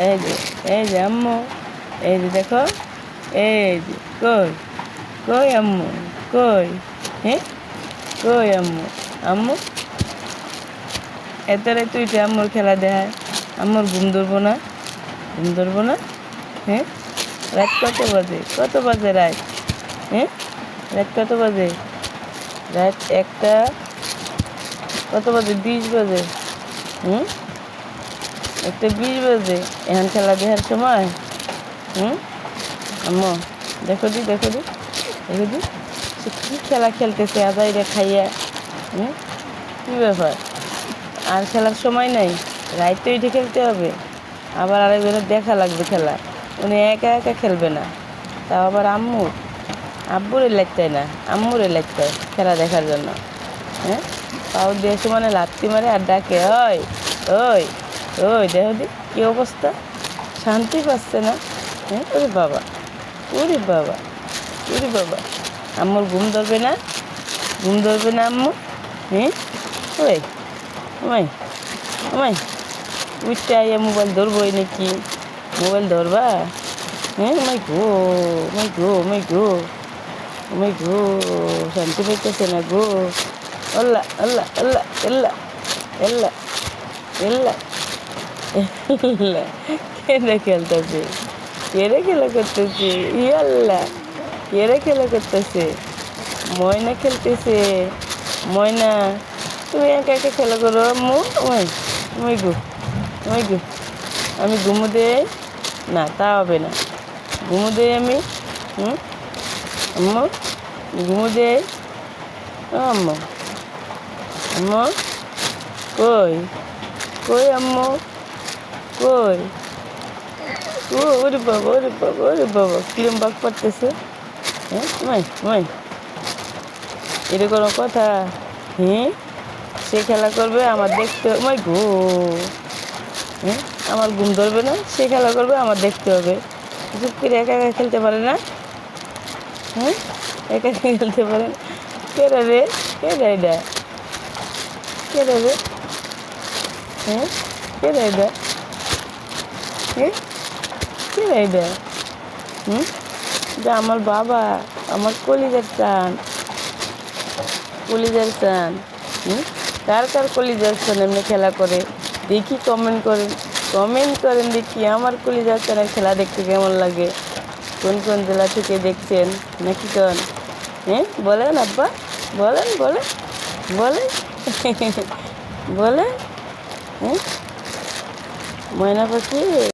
এই যে এই যে আম্মু, এই যে দেখো, এই যে কই কই আম্মু, কই, হ্যাঁ কই আম্মু, আম্মু এত রাতে তুই আম্মুর খেলা দেখায়, আম্মুর ঘুম ধরবো না, ঘুম ধরবো না, হ্যাঁ রাত কত বাজে রাত, হ্যাঁ রাত কত বাজে, রাত 1টা, কত বাজে 20 বাজে, 1টা 20 বাজে, এখন খেলা দেখার সময়, আম্মু দেখো দি দেখো দি দেখো দি সে কী খেলা খেলতেছে আদাইরা খাইয়া, কী ব্যাপার, আর খেলার সময় নাই, রাইতে উঠে খেলতে হবে, আবার আরেকজনের দেখা লাগবে খেলা, উনি একা একা খেলবে না, তাও আবার আব্বুরে লাগতায় না, আম্মুরে লাগতায় খেলা দেখার জন্য, পাও দিয়ে সমানে লাত্তি মারে আর ডাকে, ওই ওই ওই দেখো দি কী অবস্থা, শান্তি পাচ্ছে না, ওরে বাবা, ওরে বাবা, ওরে বাবা, আম্মুর ঘুম ধরবে না, ঘুম ধরবে না আম্মু, ওই ওই ওই উঠতে আইয়া মোবাইল ধরবই নাকি, মোবাইল ধরবা, মাই গো মাই গো মাই গো মাই গো, শান্তি পাইতেছে না গো, আল্লাহ আল্লাহ আল্লাহ আল্লাহ আল্লাহ আল্লাহ আল্লাহ, কেনে খেলতেছে, কেড়ে খেলা করতেছে, আল্লাহ কেড়ে খেলা করতেছে, ময়না খেলতেছে, ময়না তুমি একা একা খেলা করো আম্মু, ওই ওই গো ওই গো, আমি ঘুমো দেই না, তা হবে না, ঘুমো দেই আমি, আম্মু ঘুমো দেই, আম্মু আম্মু কই কই আম্মু কই, ওরে বাবা ওরে বাবা ওরে বাবা, কিরম বাঘ পারতেছে, এটা কোনো কথা, সে খেলা করবে আমার দেখতে, মাই গো, আমার ঘুম ধরবে না, সে খেলা করবে আমার দেখতে হবে, চুপ করে একা একা খেলতে পারে না, একা একা খেলতে পারে না, কেডা রে কেডা এটা, কেডা রে, কেডা এটা, কেডা এটা, এটা আমার বাবা, আমার কলিজার চান, কলিজার চান, কার কার কলিজার চান এমনি খেলা করে দেখি, কমেন্ট করেন দেখি, আমার কলিজার চানের খেলা দেখতে কেমন লাগে, কোন কোন জেলা থেকে দেখছেন নাকি কন, বলেন আব্বা, বলেন বলেন বলেন বলেন, ময়না পাখি।